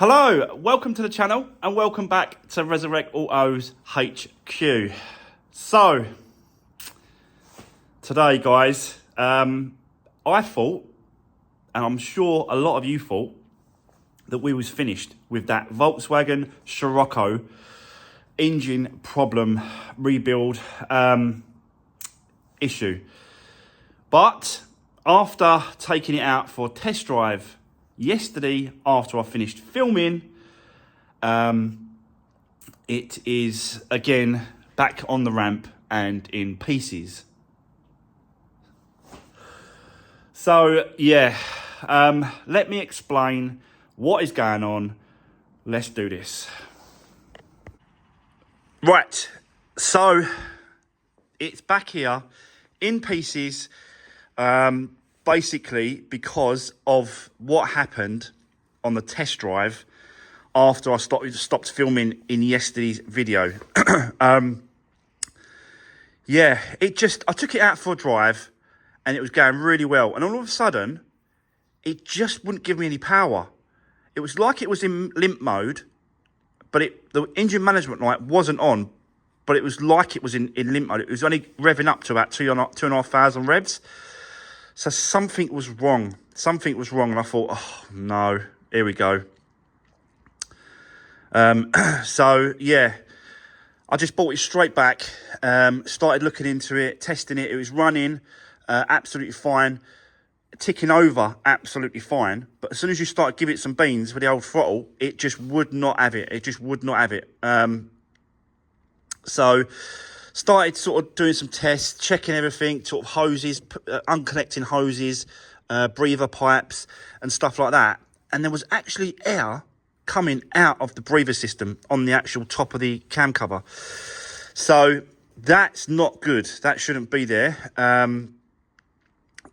Hello, welcome to the channel and welcome back to Resurwreck Autos HQ. So, today guys, I thought, and I'm sure a lot of you thought, that we was finished with that Volkswagen Scirocco engine problem rebuild issue. But after taking it out for a test drive yesterday, after I finished filming, it is again back on the ramp and in pieces. So yeah, let me explain what is going on. Let's do this. Right, so it's back here in pieces, basically because of what happened on the test drive after I stopped filming in yesterday's video. Yeah, I took it out for a drive and it was going really well. And all of a sudden, it just wouldn't give me any power. It was like it was in limp mode, but the engine management light wasn't on, but it was like it was in limp mode. It was only revving up to about 2,500 revs. So something was wrong. Something was wrong, and I thought, oh no, here we go. So yeah, I just brought it straight back. Started looking into it, testing it. It was running absolutely fine, ticking over absolutely fine. But as soon as you start giving it some beans with the old throttle, it just would not have it. It just would not have it. So started sort of doing some tests, checking everything, sort of hoses, unconnecting hoses, breather pipes and stuff like that. And there was actually air coming out of the breather system on the actual top of the cam cover. So that's not good. That shouldn't be there.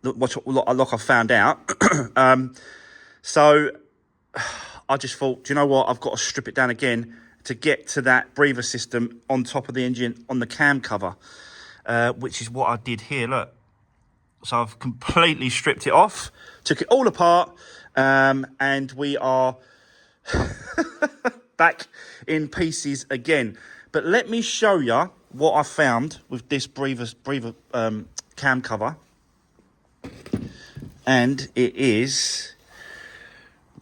Like I found out. So I just thought, do you know what? I've got to strip it down again to get to that breather system on top of the engine on the cam cover, which is what I did here, look. So I've completely stripped it off, took it all apart, and we are back in pieces again. But let me show you what I found with this breather cam cover. And it is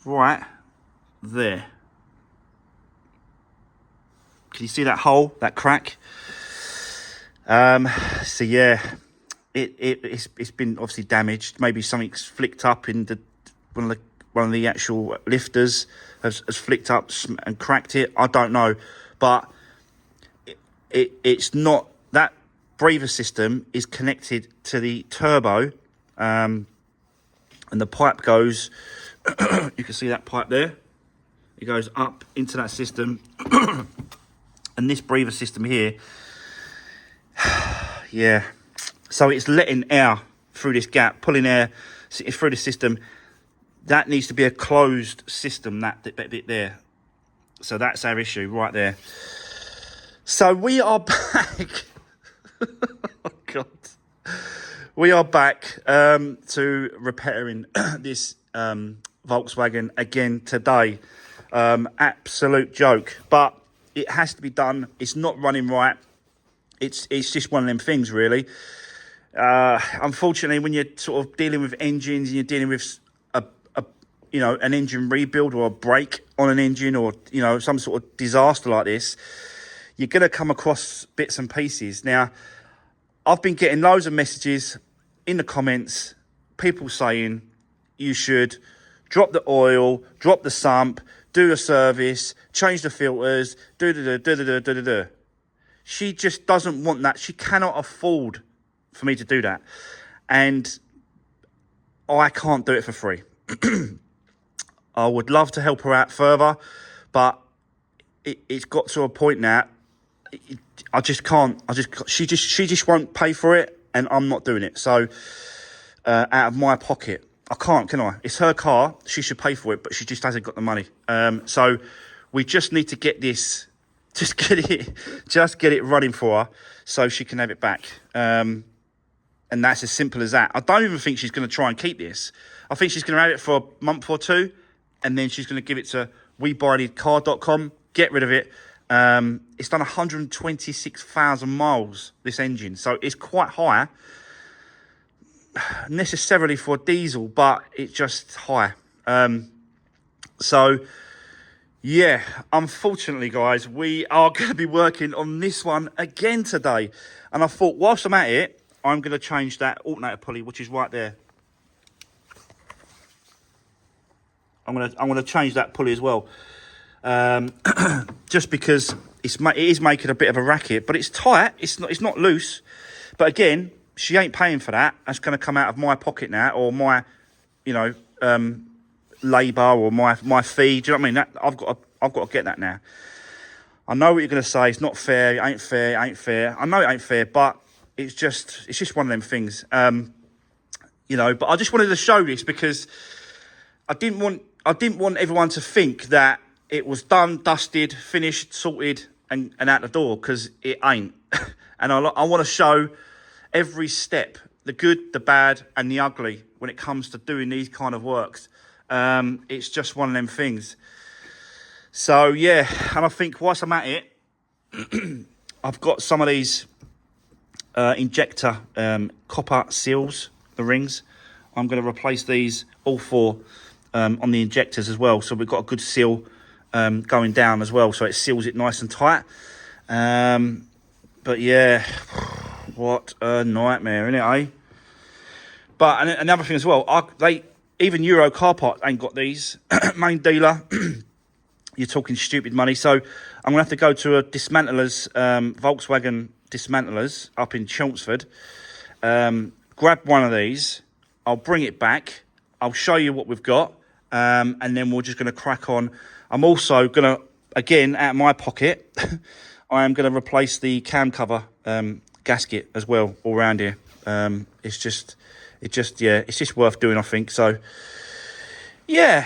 right there. Can you see that hole, that crack? So yeah, it's been obviously damaged. Maybe something's flicked up in one of the actual lifters has flicked up and cracked it. I don't know, but it's not. That breather system is connected to the turbo, and the pipe goes. You can see that pipe there. It goes up into that system. And this breather system here, yeah. So it's letting air through this gap, pulling air through the system. That needs to be a closed system, that bit there. So that's our issue right there. So we are back. Oh, God. We are back to repairing this Volkswagen again today. Absolute joke. But it has to be done. It's not running right. It's just one of them things, really. Unfortunately, when you're sort of dealing with engines and you're dealing with an engine rebuild or a break on an engine, or some sort of disaster like this, you're going to come across bits and pieces. Now, I've been getting loads of messages in the comments, people saying you should drop the oil, drop the sump, do a service, change the filters, do. She just doesn't want that. She cannot afford for me to do that. And I can't do it for free. I would love to help her out further, but it's got to a point now. I just can't. She just won't pay for it, and I'm not doing it. So out of my pocket, I can't, can I? It's her car. She should pay for it, but she just hasn't got the money. So we just need to get this, just get it running for her, so she can have it back. And that's as simple as that. I don't even think she's going to try and keep this. I think she's going to have it for a month or two, and then she's going to give it to WeBuyAnyCar.com. Get rid of it. It's done 126,000 miles, this engine. So it's quite high, necessarily for diesel, but it's just high. So, yeah, unfortunately, guys, we are going to be working on this one again today. And I thought, whilst I'm at it, I'm going to change that alternator pulley, which is right there. I'm going to change that pulley as well. Just because it is making a bit of a racket, but it's tight. It's not loose. But again, she ain't paying for that. That's going to come out of my pocket now, or my, labour, or my fee. Do you know what I mean? That I've got to get that now. I know what you're going to say. It's not fair. It ain't fair. It ain't fair. I know it ain't fair, but it's just one of them things. But I just wanted to show this because I didn't want everyone to think that it was done, dusted, finished, sorted, and out the door, because it ain't. And I want to show every step, the good, the bad, and the ugly, when it comes to doing these kind of works. It's just one of them things. So, yeah, and I think whilst I'm at it, I've got some of these injector copper seals, the rings. I'm going to replace these all four on the injectors as well. So we've got a good seal going down as well, so it seals it nice and tight. But yeah, what a nightmare, isn't it, eh? But another thing as well, even Euro Car Parts ain't got these. Main dealer, you're talking stupid money. So I'm going to have to go to a dismantlers, Volkswagen dismantlers up in Chelmsford. Grab one of these. I'll bring it back. I'll show you what we've got. And then we're just going to crack on. I'm also going to, again, out of my pocket, I am going to replace the cam cover gasket as well all around here. It's just worth doing, I think. So, yeah,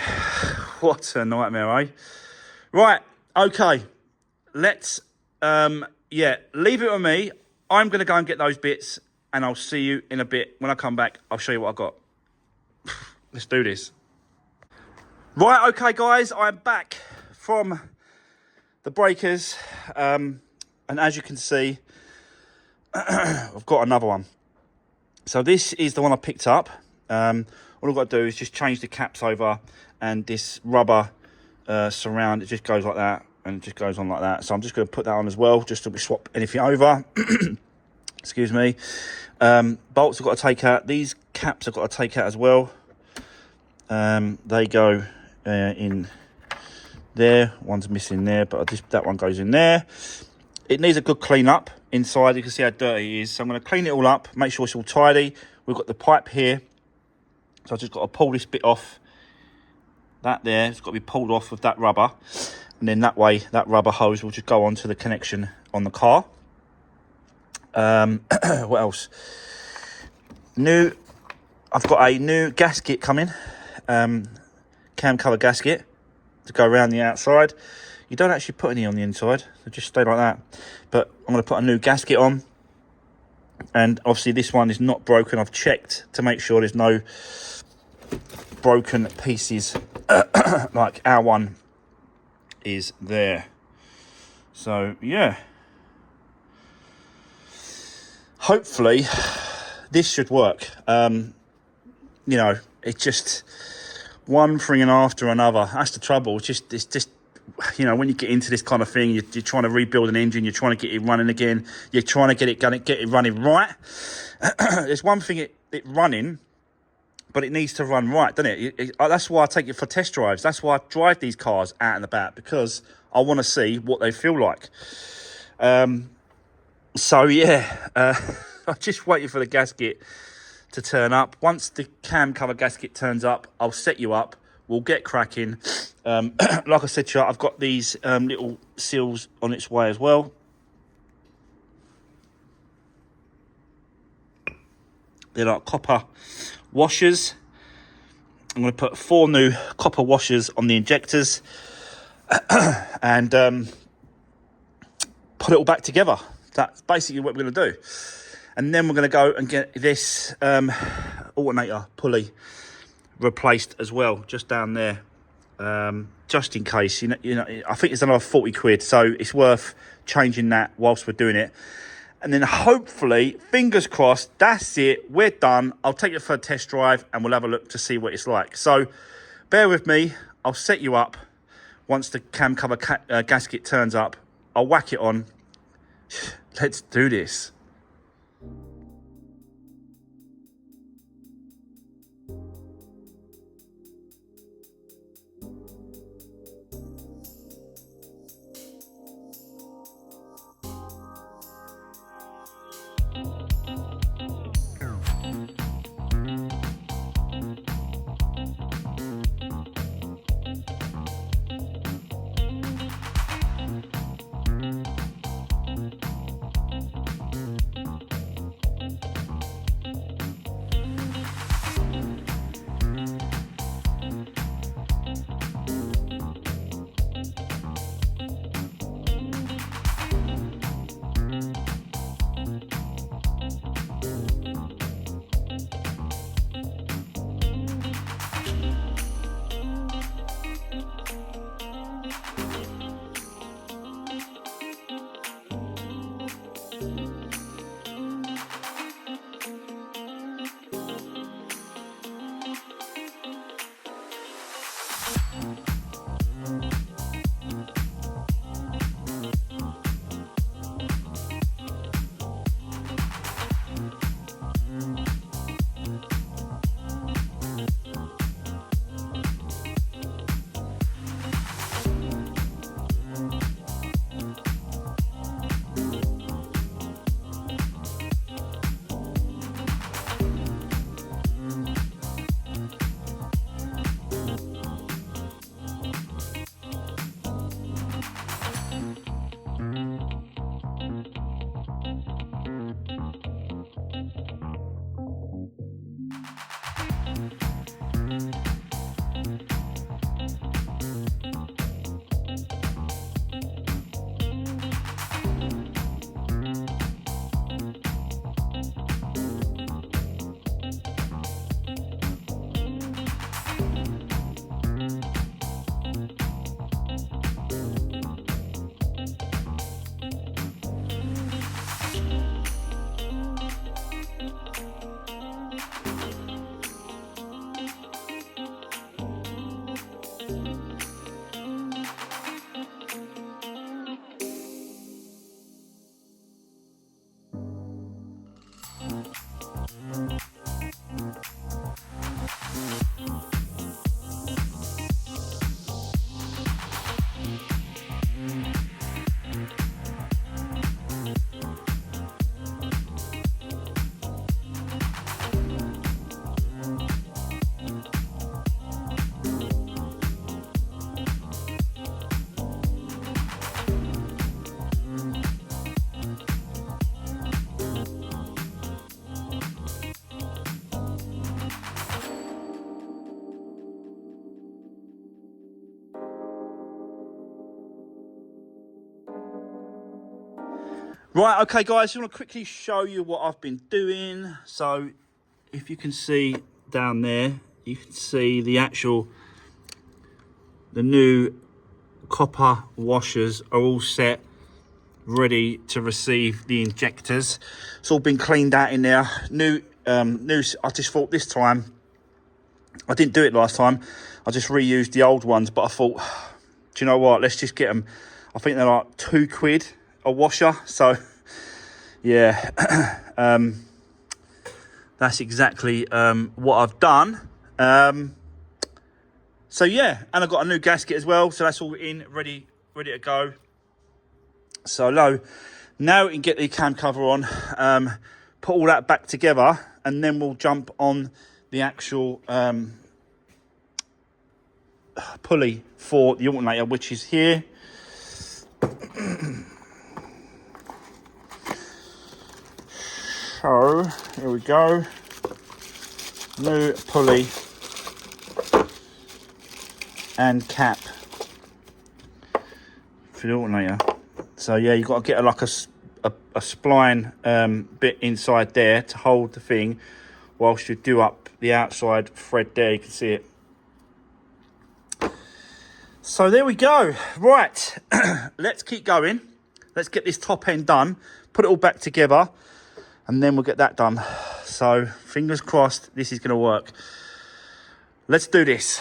what a nightmare, eh? Right, okay, let's, leave it with me. I'm going to go and get those bits, and I'll see you in a bit. When I come back, I'll show you what I've got. Let's do this. Right, okay, guys, I'm back from the breakers, and as you can see, I've got another one. So this is the one I picked up. All I've got to do is just change the caps over, and this rubber surround, it just goes like that, and it just goes on like that. So I'm just going to put that on as well, just to swap anything over. Excuse me. Bolts I've got to take out. These caps I've got to take out as well. They go in there. One's missing there, but that one goes in there. It needs a good clean up inside. You can see how dirty it is. So I'm going to clean it all up, make sure it's all tidy. We've got the pipe here, so I've just got to pull this bit off. That there, it's got to be pulled off with that rubber, and then that way that rubber hose will just go onto the connection on the car. What else? I've got a new gasket coming, cam cover gasket to go around the outside. You don't actually put any on the inside, so just stay like that. But I'm going to put a new gasket on, and obviously this one is not broken. I've checked to make sure there's no broken pieces like our one is there. So yeah, hopefully this should work. It's just one thing and after another. That's the trouble. It's just when you get into this kind of thing, you're trying to rebuild an engine, you're trying to get it running again, you're trying to get it running right. There's one thing it running, but it needs to run right, doesn't it? That's why I take it for test drives. That's why I drive these cars out and about, because I want to see what they feel like. So yeah, I'm just waiting for the gasket to turn up. Once the cam cover gasket turns up, I'll set you up. We'll get cracking. Like I said to you, I've got these little seals on its way as well. They're like copper washers. I'm going to put 4 new copper washers on the injectors and put it all back together. That's basically what we're going to do. And then we're going to go and get this alternator pulley replaced as well, just down there. just in case. You know, I think it's another 40 quid, so it's worth changing that whilst we're doing it. And then hopefully, fingers crossed, that's it. We're done. I'll take it for a test drive and we'll have a look to see what it's like. So bear with me. I'll set you up. Once the cam cover gasket turns up, I'll whack it on. Let's do this. Right, okay guys, I want to quickly show you what I've been doing. So if you can see down there, you can see the new copper washers are all set, ready to receive the injectors. It's all been cleaned out in there. New, I just thought this time, I didn't do it last time, I just reused the old ones, but I thought, do you know what, let's just get them. I think they're like £2 a washer, so yeah. That's exactly what I've done. So yeah, and I've got a new gasket as well, so that's all in, ready to go. So now we can get the cam cover on, put all that back together, and then we'll jump on the actual pulley for the alternator, which is here. So here we go, new pulley and cap for the alternator. So yeah, you've got to get like a spline bit inside there to hold the thing whilst you do up the outside thread there. You can see it. So there we go. Right, let's keep going. Let's get this top end done, put it all back together, and then we'll get that done. So fingers crossed this is going to work. Let's do this.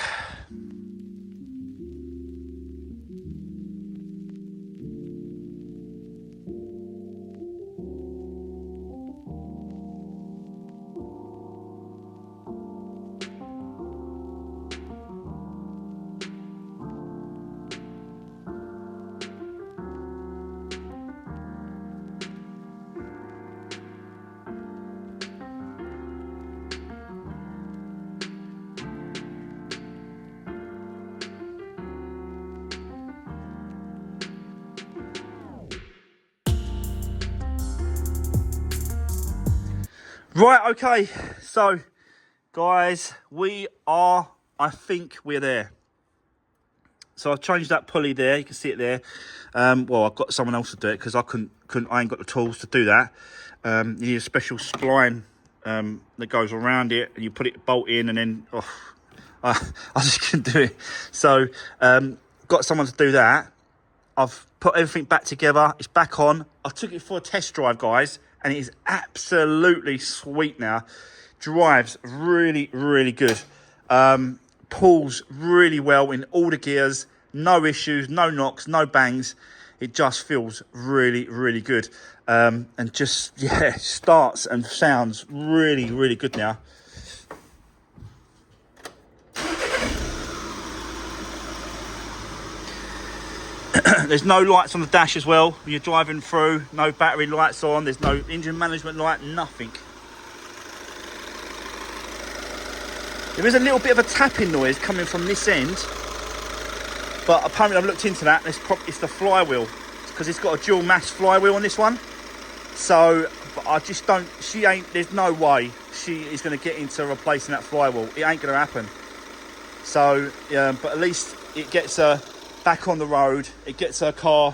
Right, okay, so guys, I think we're there. So I've changed that pulley there, you can see it there. Well, I've got someone else to do it because I ain't got the tools to do that. You need a special spline that goes around it, and you put it bolt in, and then I just couldn't do it. So got someone to do that. I've put everything back together, it's back on. I took it for a test drive, guys, and it is absolutely sweet now. Drives really, really good. Pulls really well in all the gears. No issues, no knocks, no bangs. It just feels really, really good. And just, yeah, starts and sounds really, really good now. There's no lights on the dash as well when you're driving through. No battery lights on. There's no engine management light, nothing. There is a little bit of a tapping noise coming from this end, but apparently I've looked into that. It's the flywheel, because it's got a dual mass flywheel on this one. So but I just don't. There's no way she is going to get into replacing that flywheel. It ain't going to happen. So, but at least it gets her back on the road. It gets her car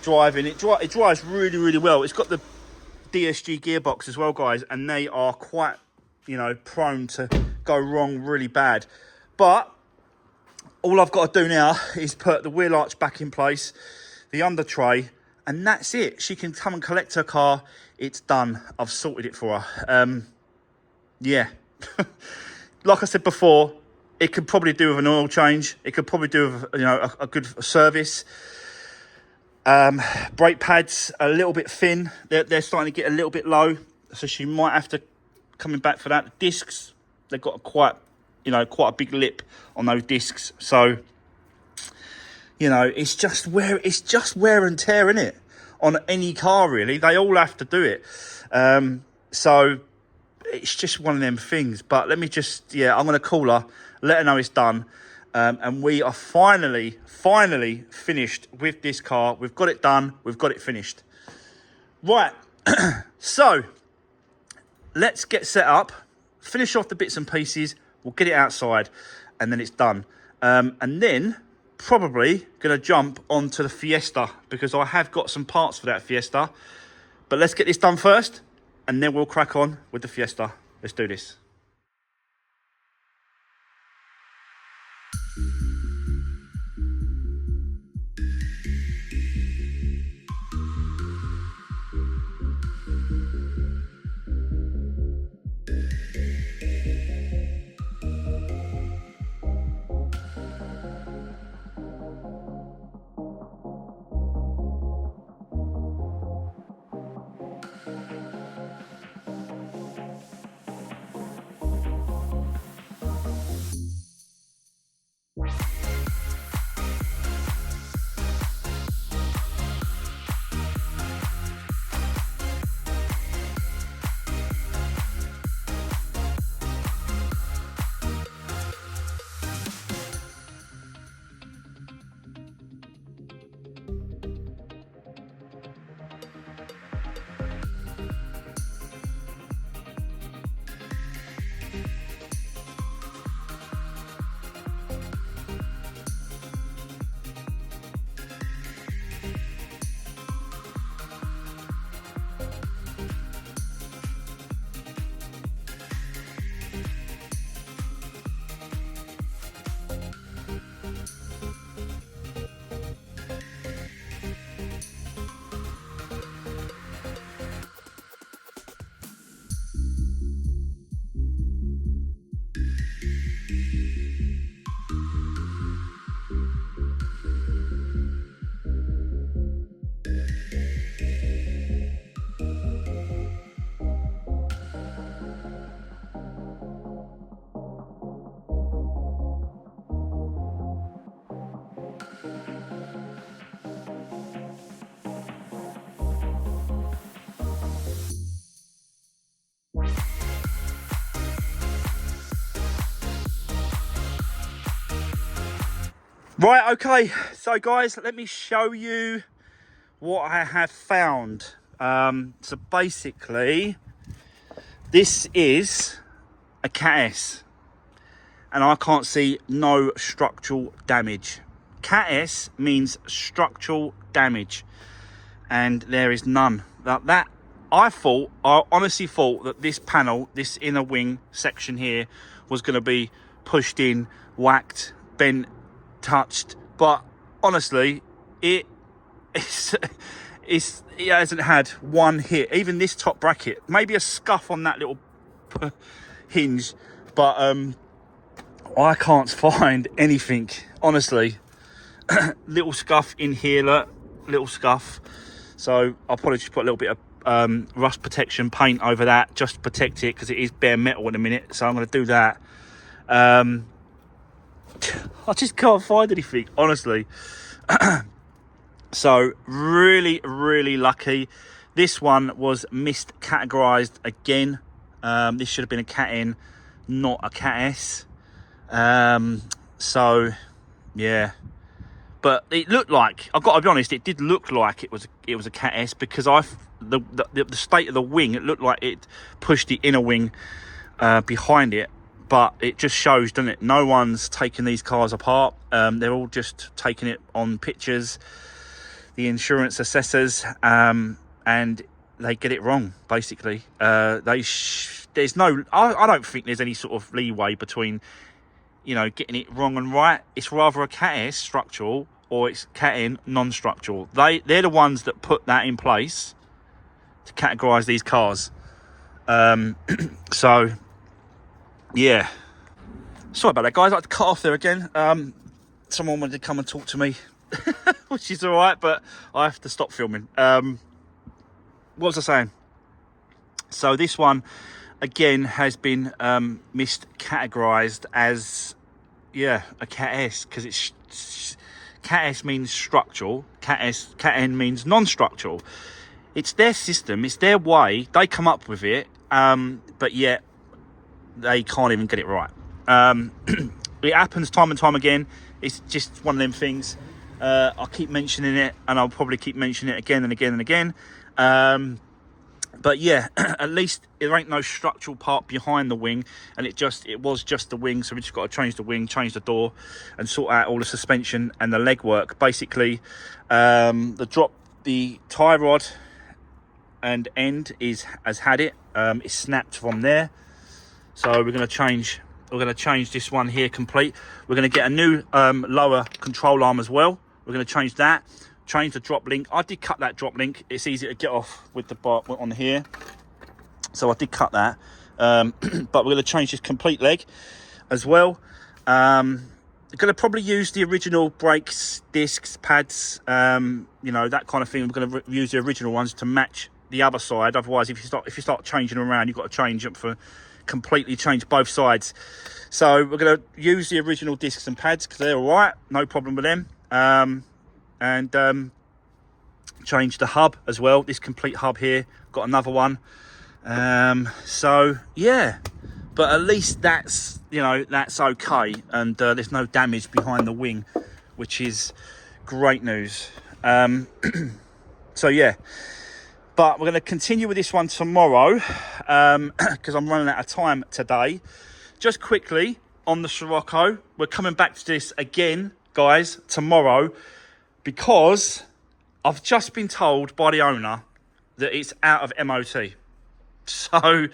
driving. It drives really, really well. It's got the DSG gearbox as well, guys, and they are quite, prone to go wrong really bad. But all I've got to do now is put the wheel arch back in place, the under tray, and that's it. She can come and collect her car. It's done. I've sorted it for her. Yeah. Like I said before, it could probably do with an oil change. It could probably do with, a good service. Brake pads are a little bit thin. They're starting to get a little bit low, so she might have to coming back for that. The discs, they've got quite a big lip on those discs. So, it's just wear and tear, in it, on any car really. They all have to do it. So it's just one of them things. But let me just, I'm going to call her, let her know it's done. And we are finally finished with this car. We've got it done. We've got it finished. Right. So let's get set up, finish off the bits and pieces. We'll get it outside and then it's done. And then probably going to jump onto the Fiesta, because I have got some parts for that Fiesta. But let's get this done first and then we'll crack on with the Fiesta. Let's do this. Right, okay. So, guys, let me show you what I have found. So, basically, this is a Cat S, and I can't see no structural damage. Cat S means structural damage, and there is none. That I honestly thought that this panel, this inner wing section here, was going to be pushed in, whacked, bent, touched, but honestly, it hasn't had one hit. Even this top bracket, maybe a scuff on that little hinge, but I can't find anything, honestly. Little scuff in here, look, little scuff. So I'll probably just put a little bit of rust protection paint over that just to protect it, because it is bare metal in a minute. So I'm going to do that. I just can't find anything, honestly. So really, really lucky. This one was miscategorized again. This should have been a Cat N, not a Cat S. So yeah, but it looked like, I've got to be honest, it did look like it was a Cat S, because the state of the wing, it looked like it pushed the inner wing behind it. But it just shows, doesn't it? No one's taken these cars apart. They're all just taking it on pictures, the insurance assessors, and they get it wrong, basically. There's no, I don't think there's any sort of leeway between, you know, getting it wrong and right. It's rather a Cat S structural, or it's Cat N non-structural. They're the ones that put that in place to categorise these cars. So yeah, sorry about that, guys. I had to cut off there again. Someone wanted to come and talk to me, which is all right, but I have to stop filming. What was I saying? So this one again has been miscategorized as, yeah, a Cat S, because it's Cat S means structural, Cat N means non-structural. It's their system, it's their way, they come up with it, but yet they can't even get it right. It happens time and time again. It's just one of them things. I'll keep mentioning it, and I'll probably keep mentioning it again and again and again. But yeah, at least there ain't no structural part behind the wing, and it was just the wing. So we just got to change the wing, change the door, and sort out all the suspension and the leg work. Basically, the tie rod and end has had it. It's snapped from there. So we're going to change this one here complete. We're going to get a new lower control arm as well. We're going to change that, change the drop link. I did cut that drop link. It's easy to get off with the bar on here, so I did cut that. But we're going to change this complete leg as well. We're going to probably use the original brakes, discs, pads, you know, that kind of thing. We're going to use the original ones to match the other side. Otherwise, if you start changing around, you've got to change them for completely change both sides. So we're going to use the original discs and pads, because they're all right, no problem with them. And change the hub as well. This complete hub here, got another one. So yeah, but at least that's, you know, that's okay, and there's no damage behind the wing, which is great news. So yeah, but we're going to continue with this one tomorrow, because I'm running out of time today. Just quickly on the Scirocco, we're coming back to this again, guys, tomorrow, because I've just been told by the owner that it's out of MOT. So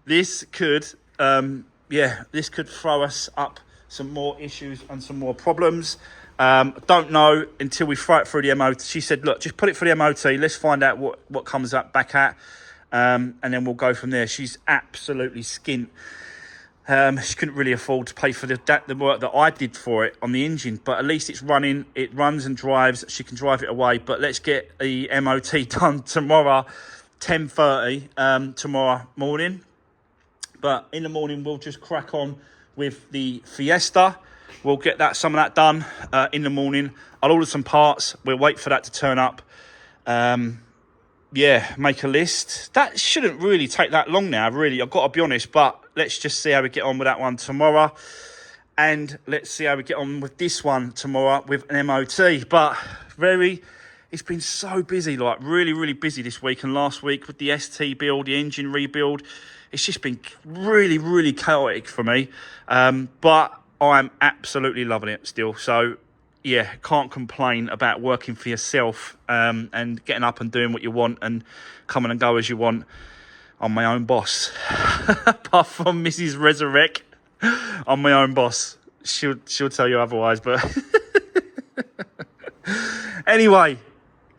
this could, this could throw us up some more issues and some more problems. Don't know until we throw it through the MOT. She said, look, just put it through the MOT. Let's find out what comes up back at, and then we'll go from there. She's absolutely skint. She couldn't really afford to pay for the work that I did for it on the engine, but at least it's running. It runs and drives. She can drive it away. But let's get the MOT done tomorrow, 10:30 tomorrow morning. But in the morning, we'll just crack on with the Fiesta. We'll get some of that done in the morning. I'll order some parts. We'll wait for that to turn up. Yeah, make a list. That shouldn't really take that long now, really. I've got to be honest, but let's just see how we get on with that one tomorrow. And let's see how we get on with this one tomorrow with an MOT. But it's been so busy, like really, really busy this week and last week with the ST build, the engine rebuild. It's just been really, really chaotic for me. But I'm absolutely loving it still. So, yeah, can't complain about working for yourself and getting up and doing what you want and coming and go as you want. I'm my own boss. Apart from Mrs. Resurwreck, I'm my own boss. She'll tell you otherwise, but... Anyway,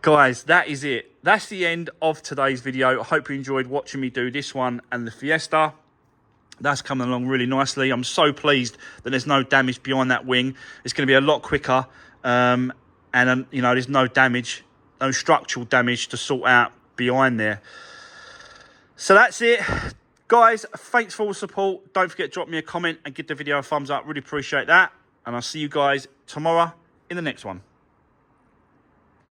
guys, that is it. That's the end of today's video. I hope you enjoyed watching me do this one and the Fiesta. That's coming along really nicely. I'm so pleased that there's no damage behind that wing. It's going to be a lot quicker. And, you know, there's no damage, no structural damage to sort out behind there. So that's it. Guys, thanks for all the support. Don't forget to drop me a comment and give the video a thumbs up. Really appreciate that. And I'll see you guys tomorrow in the next one.